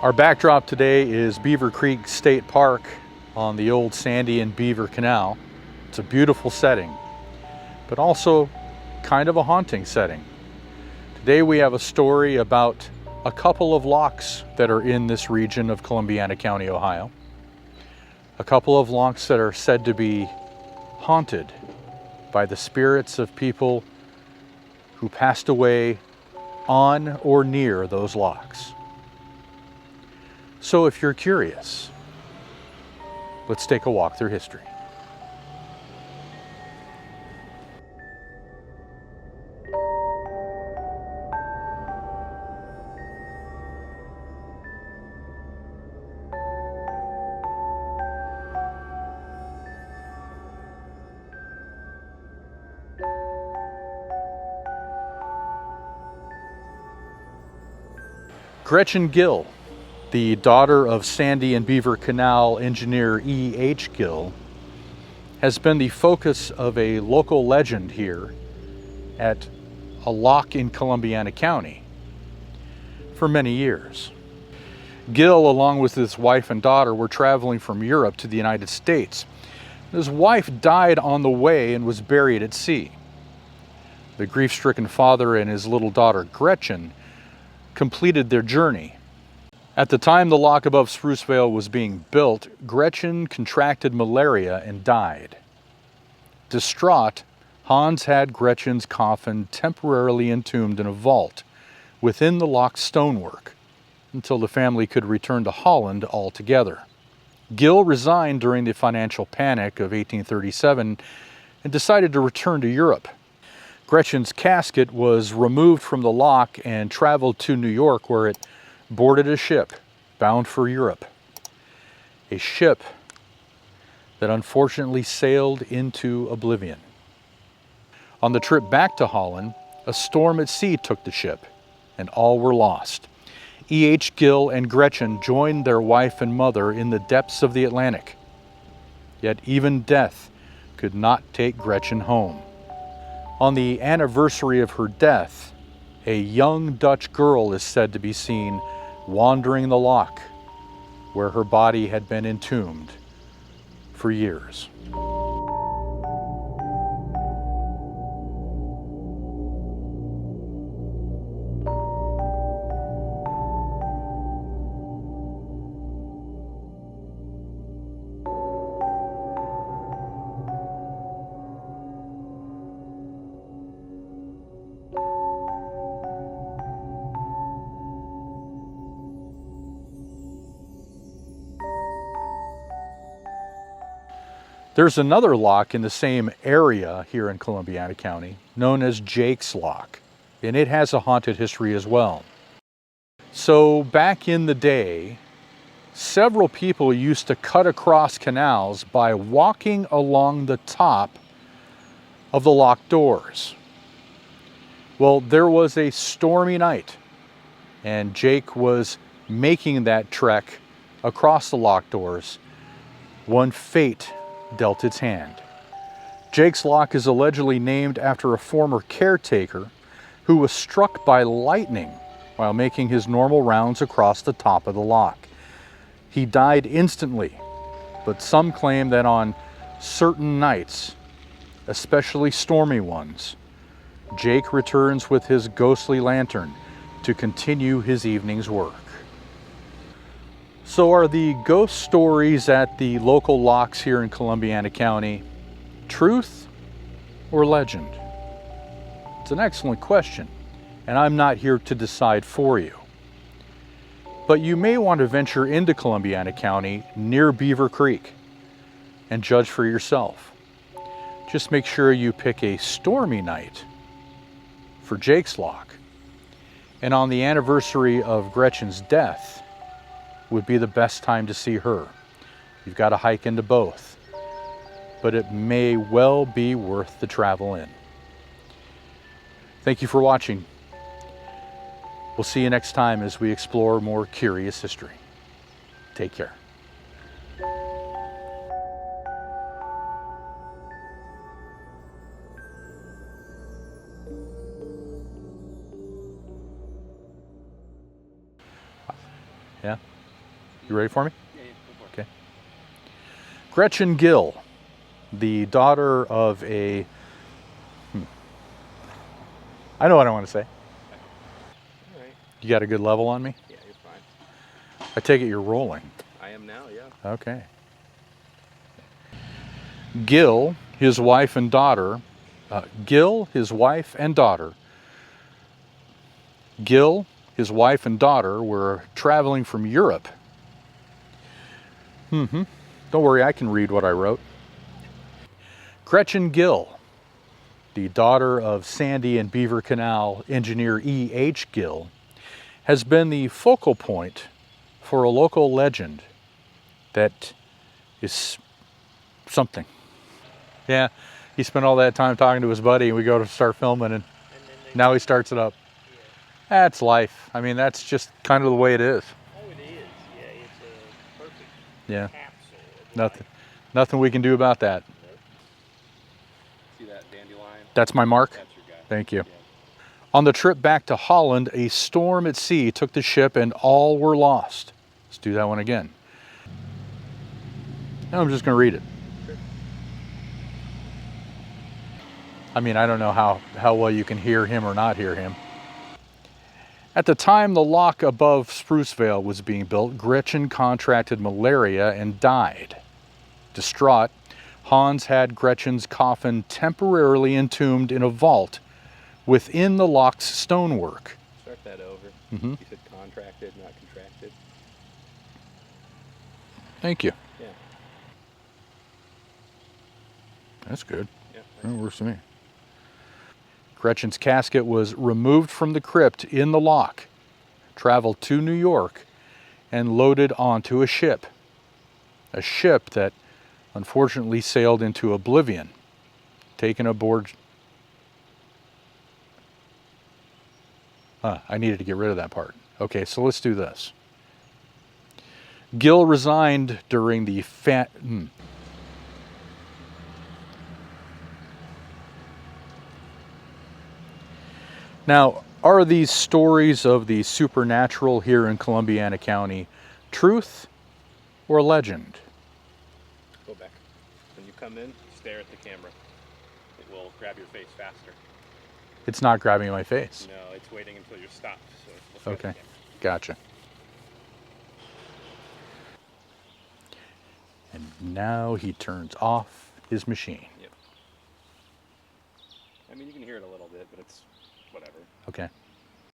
Our backdrop today is Beaver Creek State Park on the old Sandy and Beaver Canal. It's a beautiful setting, but also kind of a haunting setting. Today we have a story about a couple of locks that are in this region of Columbiana County, Ohio. A couple of locks that are said to be haunted by the spirits of people who passed away on or near those locks. So if you're curious, let's take a walk through history. Gretchen Gill, the daughter of Sandy and Beaver Canal engineer E.H. Gill, has been the focus of a local legend here at a lock in Columbiana County for many years. Gill, along with his wife and daughter, were traveling from Europe to the United States. His wife died on the way and was buried at sea. The grief-stricken father and his little daughter Gretchen completed their journey. At the time the lock above Sprucevale was being built, Gretchen contracted malaria and died. Distraught, Hans had Gretchen's coffin temporarily entombed in a vault within the lock's stonework until the family could return to Holland altogether. Gill resigned during the financial panic of 1837 and decided to return to Europe. Gretchen's casket was removed from the lock and traveled to New York, where it boarded a ship bound for Europe. A ship that unfortunately sailed into oblivion. On the trip back to Holland, a storm at sea took the ship, and all were lost. E.H. Gill and Gretchen joined their wife and mother in the depths of the Atlantic. Yet even death could not take Gretchen home. On the anniversary of her death, a young Dutch girl is said to be seen wandering the lock where her body had been entombed for years. There's another lock in the same area here in Columbiana County known as Jake's Lock, and it has a haunted history as well. So back in the day, several people used to cut across canals by walking along the top of the locked doors. Well, there was a stormy night, and Jake was making that trek across the locked doors. One fate dealt its hand. Jake's Lock is allegedly named after a former caretaker who was struck by lightning while making his normal rounds across the top of the lock. He died instantly, but some claim that on certain nights, especially stormy ones, Jake returns with his ghostly lantern to continue his evening's work. So are the ghost stories at the local locks here in Columbiana County truth or legend? It's an excellent question, and I'm not here to decide for you. But you may want to venture into Columbiana County near Beaver Creek and judge for yourself. Just make sure you pick a stormy night for Jake's Lock. And on the anniversary of Gretchen's death would be the best time to see her. You've got to hike into both, but it may well be worth the travel in. Thank you for watching. We'll see you next time as we explore more curious history. Take care. Yeah. You ready for me? Yeah, go for it. Okay. Gretchen Gill, the daughter of a... I know what I want to say. All right. You got a good level on me? Yeah, you're fine. I take it you're rolling. I am now, yeah. Okay. Gill, his wife and daughter. Gill, his wife and daughter. Gill, his wife and daughter were traveling from Europe. Don't worry, I can read what I wrote. Gretchen Gill, the daughter of Sandy and Beaver Canal engineer E.H. Gill, has been the focal point for a local legend that is something. Yeah, he spent all that time talking to his buddy, and we go to start filming, and now he starts it up. Yeah. That's life. I mean, that's just kind of the way it is. Oh, it is. Yeah, it's a perfect Yeah, capsule of nothing, life. nothing we can do about that. Nope. See that dandelion? That's my mark. That's your guy. Thank you. Yeah. On the trip back to Holland, a storm at sea took the ship and all were lost. Let's do that one again. Now I'm just going to read it. Sure. I mean, I don't know how well you can hear him or not hear him. At the time the lock above Sprucevale was being built, Gretchen contracted malaria and died. Distraught, Hans had Gretchen's coffin temporarily entombed in a vault within the lock's stonework. Start that over. Mm-hmm. You said contracted, not contracted. Thank you. Yeah. That's good. Yeah. That works for me. Gretchen's casket was removed from the crypt in the lock, traveled to New York, and loaded onto a ship. A ship that unfortunately sailed into oblivion, taken aboard... I needed to get rid of that part. Okay, so let's do this. Gill resigned during the Now, are these stories of the supernatural here in Columbiana County truth or legend? Go back. When you come in, stare at the camera. It will grab your face faster. It's not grabbing my face. No, it's waiting until you're stopped. So look Okay, at the camera. gotcha. And now he turns off his machine. Yep. I mean, you can hear it a little bit, but it's whatever. Okay.